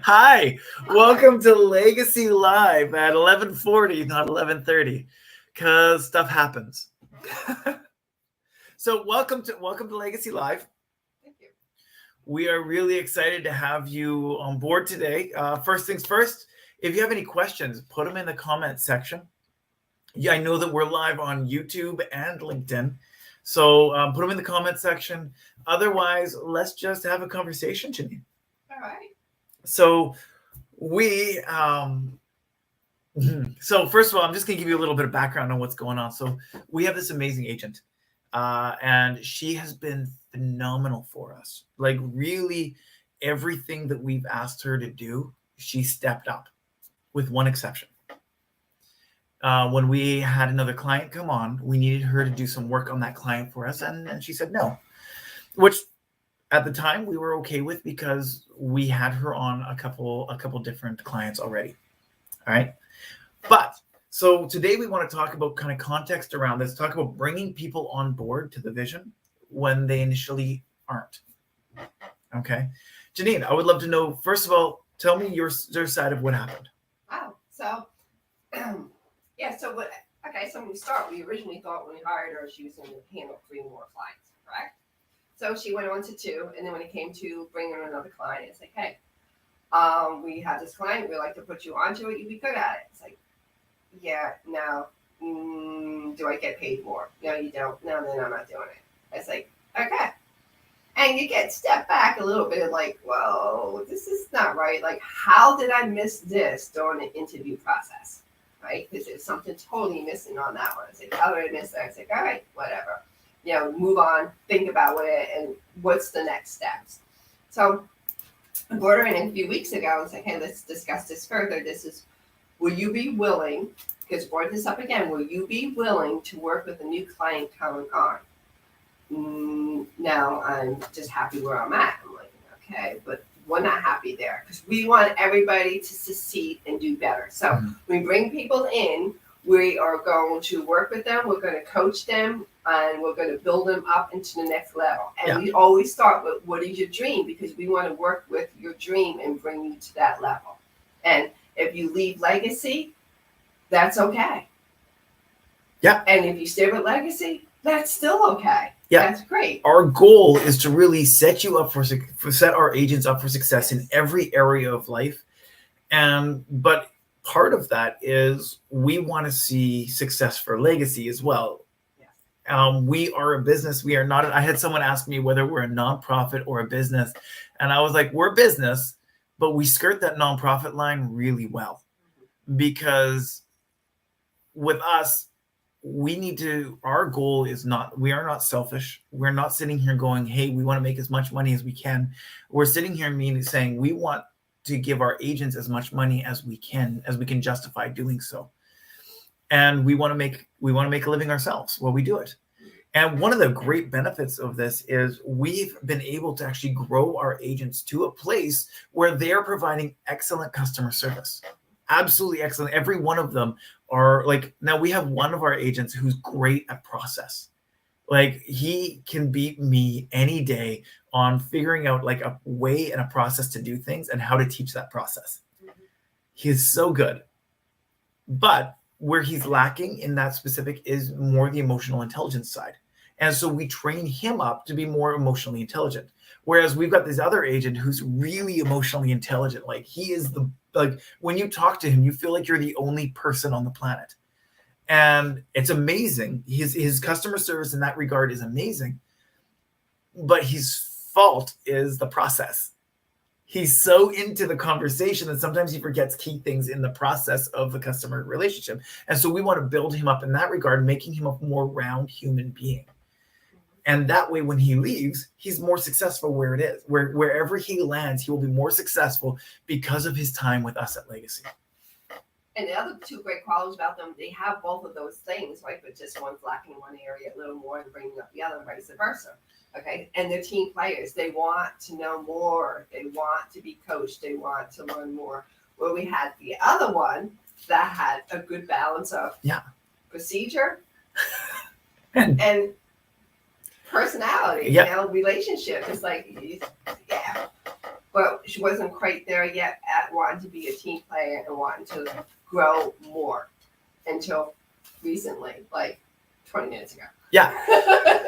Hi, welcome to Legacy Live at 11:40, not 11:30, because stuff happens. So welcome to Legacy Live. Thank you. We are really excited to have you on board today. First things first, if you have any questions, put them in the comments section. Yeah, I know that we're live on YouTube and LinkedIn, so put them in the comments section. Otherwise, let's just have a conversation, Janine. All right. So we so first of all, I'm just gonna give you a little bit of background on what's going on. So we have this amazing agent, and she has been phenomenal for us. Like really, everything that we've asked her to do, she stepped up, with one exception. When we had another client come on, we needed her to do some work on that client for us, and she said no, which at the time we were okay with because we had her on a couple different clients already. All right. But so today we want to talk about kind of context around this, talk about bringing people on board to the vision when they initially aren't. Okay. Janine, I would love to know, first of all, tell me your side of what happened. Wow. So, yeah. So what? Okay. So when we start, we originally thought when we hired her, she was going to handle 3 more clients, correct? So she went on to 2, and then when it came to bringing on another client, it's like, hey, we have this client. We'd like to put you onto it. You'd be good at it. It's like, yeah, no. Do I get paid more? No, you don't. No, then I'm not doing it. It's like, okay. And you get stepped back a little bit, like, whoa, this is not right. Like, how did I miss this during the interview process? Right? Because there's something totally missing on that one. It's like, how did I miss that? It's like, all right, whatever. Move on, think about it, and what's the next steps. So I brought her in a few weeks ago and said, hey, let's discuss this further. Will you be willing, because brought this up again, will you be willing to work with a new client coming on? No, I'm just happy where I'm at. I'm like, okay, but we're not happy there because we want everybody to succeed and do better. So we bring people in, we are going to work with them, we're going to coach them, and we're going to build them up into the next level. And we always start with, what is your dream? Because we want to work with your dream and bring you to that level. And if you leave legacy, that's okay. Yeah. And if you stay with legacy, that's still okay. Yeah. That's great. Our goal is to really set you up set our agents up for success in every area of life. But part of that is we want to see success for legacy as well. We are a business. We are not. I had someone ask me whether we're a nonprofit or a business, and I was like, we're a business, but we skirt that nonprofit line really well, because with us, our goal is we are not selfish. We're not sitting here going, hey, we want to make as much money as we can. We're sitting here saying we want to give our agents as much money as we can justify doing so. And we want to make a living ourselves while we do it. And one of the great benefits of this is we've been able to actually grow our agents to a place where they're providing excellent customer service. Absolutely excellent. Every one of them are like, now we have one of our agents who's great at process. Like he can beat me any day on figuring out like a way and a process to do things and how to teach that process. He is so good. But where he's lacking in that specific is more the emotional intelligence side. And so we train him up to be more emotionally intelligent. Whereas we've got this other agent who's really emotionally intelligent. Like he is when you talk to him, you feel like you're the only person on the planet. And it's amazing. His customer service in that regard is amazing. But his fault is the process. He's so into the conversation that sometimes he forgets key things in the process of the customer relationship. And so we want to build him up in that regard, making him a more round human being. And that way, when he leaves, he's more successful where it is. Wherever he lands, he will be more successful because of his time with us at Legacy. And the other 2 great qualities about them, they have both of those things, right? But just one's lacking in one area a little more and bringing up the other, and vice versa. Okay, and they're team players. They want to know more. They want to be coached. They want to learn more. Where we had the other one that had a good balance of procedure and personality, relationship. It's like, but she wasn't quite there yet at wanting to be a team player and wanting to grow more until recently, like 20 minutes ago. Yeah.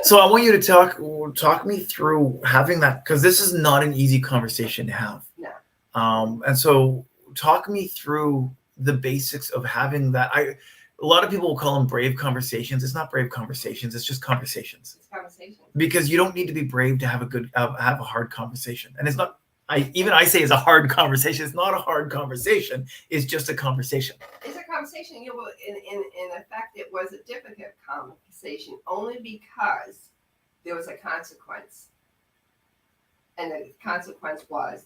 So I want you to talk me through having that, because this is not an easy conversation to have. No. And so talk me through the basics of having that. A lot of people will call them brave conversations. It's not brave conversations. It's just conversations. It's conversation. Because you don't need to be brave to have have a hard conversation. And it's not, I say it's a hard conversation. It's not a hard conversation. It's just a conversation. It's a conversation. You know, in effect, it was a difficult conversation only because there was a consequence, and the consequence was,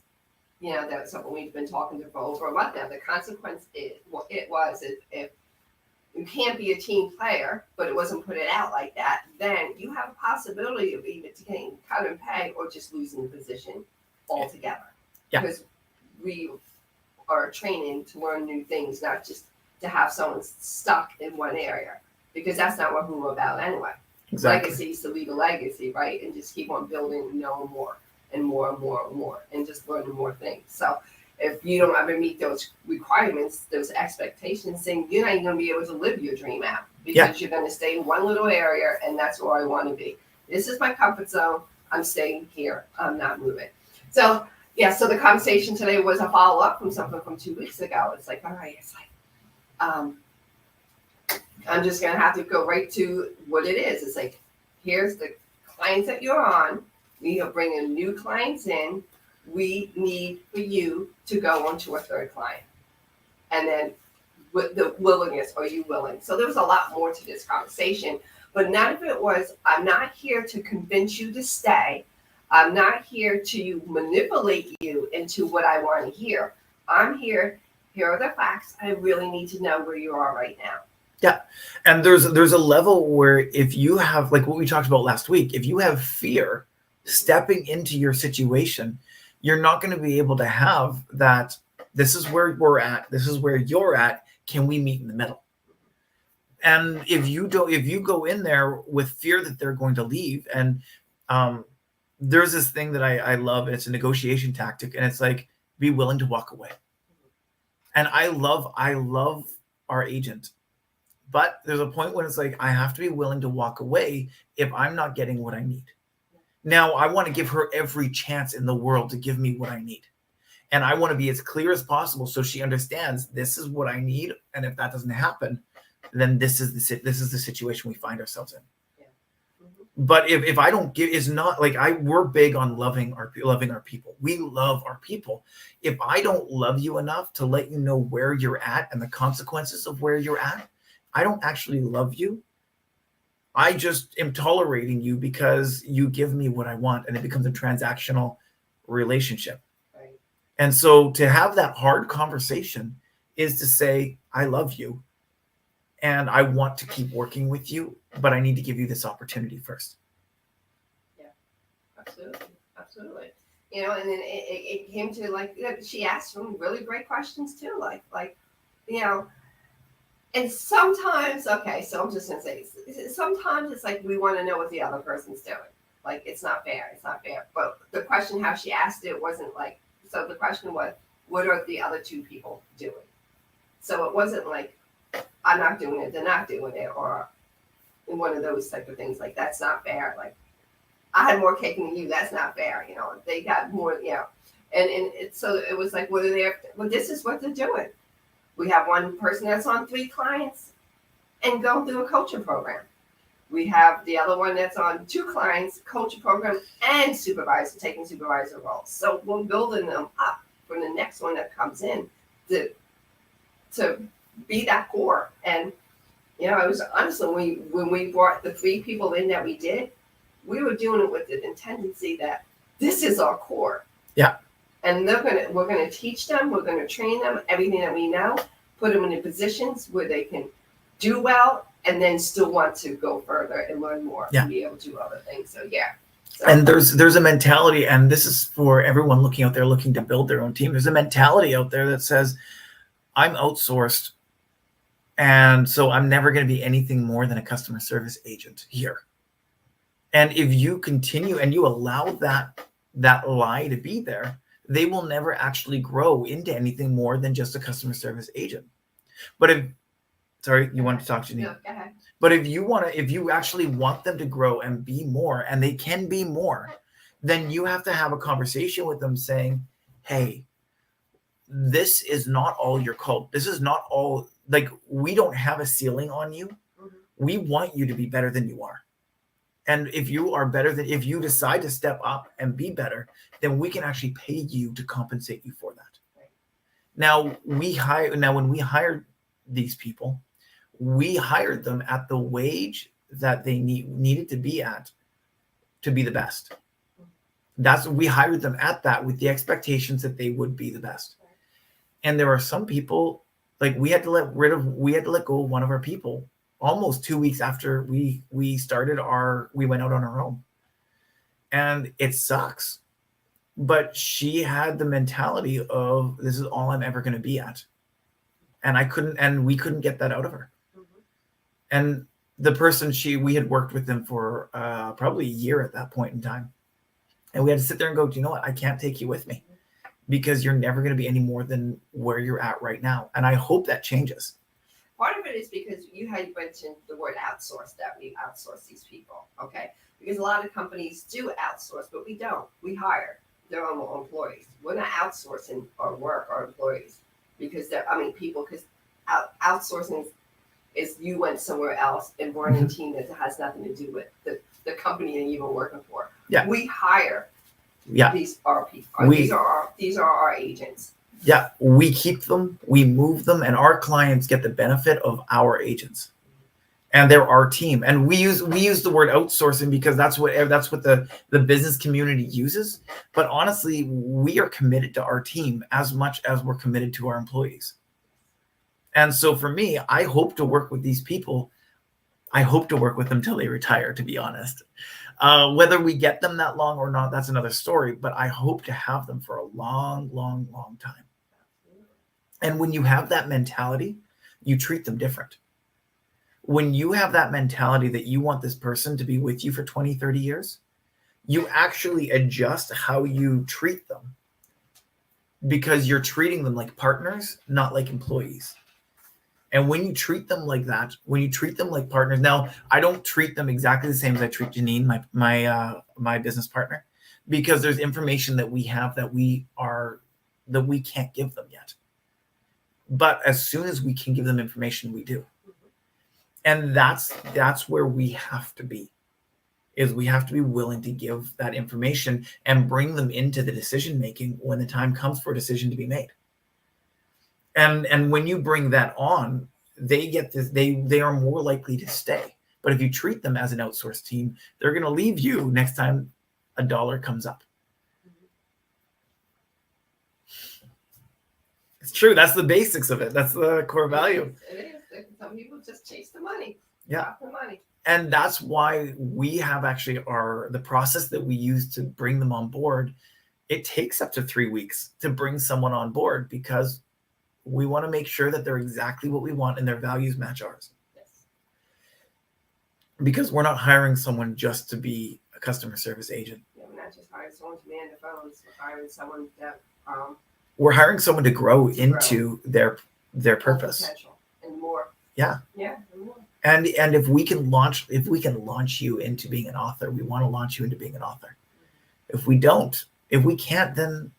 you know, that's something we've been talking to for over a month now. The consequence it was if you can't be a team player, but it wasn't put it out like that, then you have a possibility of either getting cut and pay or just losing the position altogether. Yeah. Because we are training to learn new things, not just to have someone stuck in one area, because that's not what we're about anyway. Exactly. Legacy is to leave a legacy, right? And just keep on building, knowing more and more and more and more, and just learning more things. So if you don't ever meet those requirements, those expectations, then you're not even going to be able to live your dream out, because you're going to stay in one little area, and that's where I want to be. This is my comfort zone. I'm staying here. I'm not moving. So yeah, so the conversation today was a follow up from something from 2 weeks ago. It's like, all right, it's like, I'm just going to have to go right to what it is. It's like, here's the clients that you're on. We are bringing new clients in. We need for you to go on to a third client. And then with the willingness, are you willing? So there was a lot more to this conversation, but none of it was, I'm not here to convince you to stay. I'm not here to manipulate you into what I want to hear. I'm here. Here are the facts. I really need to know where you are right now. Yeah. And there's a level where if you have, like what we talked about last week, if you have fear stepping into your situation, you're not going to be able to have that. This is where we're at. This is where you're at. Can we meet in the middle? And if you go in there with fear that they're going to leave, and there's this thing that I love, and it's a negotiation tactic, and it's like, be willing to walk away. And I love our agent, but there's a point when it's like, I have to be willing to walk away if I'm not getting what I need. Now, I want to give her every chance in the world to give me what I need. And I want to be as clear as possible so she understands this is what I need. And if that doesn't happen, then this is the situation we find ourselves in. But if I don't give, it's not like we're big on loving our people. We love our people. If I don't love you enough to let you know where you're at and the consequences of where you're at, I don't actually love you. I just am tolerating you because you give me what I want, and it becomes a transactional relationship. Right. And so to have that hard conversation is to say, I love you and I want to keep working with you, but I need to give you this opportunity first. Yeah, absolutely. You know, and then it came to, like, she asked some really great questions too, like, you know, and sometimes, okay, so I'm just going to say, sometimes it's like we want to know what the other person's doing. Like, it's not fair. But the question, how she asked it, wasn't like, so the question was, what are the other two people doing? So it wasn't like, I'm not doing it, they're not doing it, or one of those type of things. Like, that's not fair. Like, I had more cake than you. That's not fair. You know, they got more, you know. And so it was like, what are they, well, this is what they're doing. We have one person that's on 3 clients and go through a coaching program. We have the other one that's on 2 clients, coaching program, and taking supervisor roles. So we're building them up for the next one that comes in to be that core. And, you know, it was honestly, when we brought the 3 people in that we did, we were doing it with the tendency that this is our core. Yeah. And we're gonna teach them, we're gonna train them, everything that we know, put them in the positions where they can do well, and then still want to go further and learn more and be able to do other things. So yeah. And there's a mentality, and this is for everyone looking out there looking to build their own team. There's a mentality out there that says, I'm outsourced, and so I'm never going to be anything more than a customer service agent here. And if you continue and you allow that lie to be there, they will never actually grow into anything more than just a customer service agent. But if, sorry, you want to talk to me? No, go ahead. But if you actually want them to grow and be more, and they can be more, then you have to have a conversation with them saying, hey, this is not all you're called. This is not all, like, we don't have a ceiling on you. Mhm. We want you to be better than you are. And if you are better than, if you decide to step up and be better, then we can actually pay you to compensate you for that. Right. Now when we hired these people, we hired them at the wage that they needed to be at to be the best. We hired them at that with the expectations that they would be the best. And there are some people, like, we had to let go of one of our people almost 2 weeks after we went out on our own. And it sucks. But she had the mentality of, this is all I'm ever going to be at. And we couldn't get that out of her. Mhm. And the person, we had worked with them for probably a year at that point in time. And we had to sit there and go, do you know what? I can't take you with me, because you're never going to be any more than where you're at right now. And I hope that changes. Part of it is because you had mentioned the word outsource, that we outsource these people, okay? Because a lot of companies do outsource, but we don't. We hire their own employees. We're not outsourcing our work, our employees, because because outsourcing is you went somewhere else and we're in a team that has nothing to do with the company that you were working for. Yeah. We hire. Yeah. These are people. These are our agents. Yeah, we keep them, we move them, and our clients get the benefit of our agents, and they're our team. And we use the word outsourcing because that's what the business community uses. But honestly, we are committed to our team as much as we're committed to our employees. And so for me, I hope to work with these people. I hope to work with them till they retire, to be honest. Whether we get them that long or not, that's another story. But I hope to have them for a long, long, long time. And when you have that mentality, you treat them different. When you have that mentality that you want this person to be with you for 20, 30 years, you actually adjust how you treat them, because you're treating them like partners, not like employees. And when you treat them like that, when you treat them like partners, now I don't treat them exactly the same as I treat Janine, my business partner, because there's information that we have that we can't give them yet. But as soon as we can give them information, we do. And that's where we have to be, is we have to be willing to give that information and bring them into the decision making when the time comes for a decision to be made. And when you bring that on, they get this, they are more likely to stay. But if you treat them as an outsourced team, they're going to leave you next time a dollar comes up. It's true. That's the basics of it. That's the core value. It is. Some people just chase the money. Yeah. The money. And that's why we have actually the process that we use to bring them on board. It takes up to 3 weeks to bring someone on board, because we want to make sure that they're exactly what we want and their values match ours. Yes. Because we're not hiring someone just to be a customer service agent. Yeah, we're not just hiring someone to man the phones. We're hiring someone that we're hiring someone to grow into their purpose. Potential and more. Yeah. Yeah. And more. And if we can launch you into being an author, we want to launch you into being an author. If we can't, then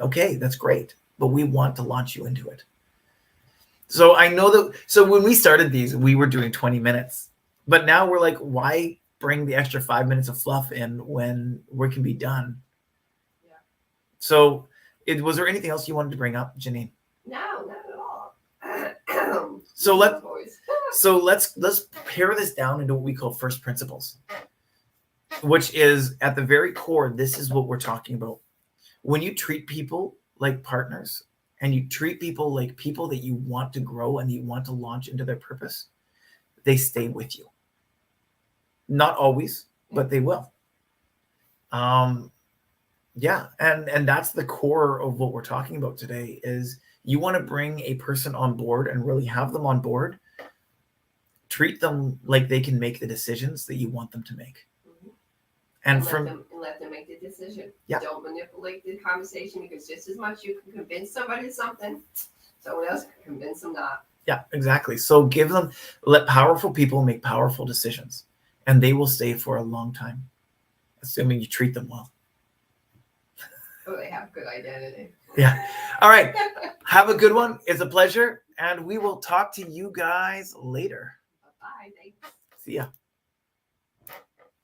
okay, that's great. But we want to launch you into it. So I know that. So when we started these, we were doing 20 minutes, but now we're like, why bring the extra 5 minutes of fluff in when we can be done? Yeah. So was there anything else you wanted to bring up, Janine? No, not at all. So let's pare this down into what we call first principles, which is at the very core. This is what we're talking about. When you treat people like partners, and you treat people like people that you want to grow and you want to launch into their purpose, they stay with you. Not always, but they will. Yeah, and that's the core of what we're talking about today. Is you want to bring a person on board and really have them on board. Treat them like they can make the decisions that you want them to make. And let them make the decision. Yeah. Don't manipulate the conversation, because just as much you can convince somebody of something, someone else can convince them not. Yeah, exactly. So let powerful people make powerful decisions, and they will stay for a long time, assuming you treat them well. Oh, they have good identity. Yeah. All right. Have a good one. It's a pleasure. And we will talk to you guys later. Bye. Thanks. See ya.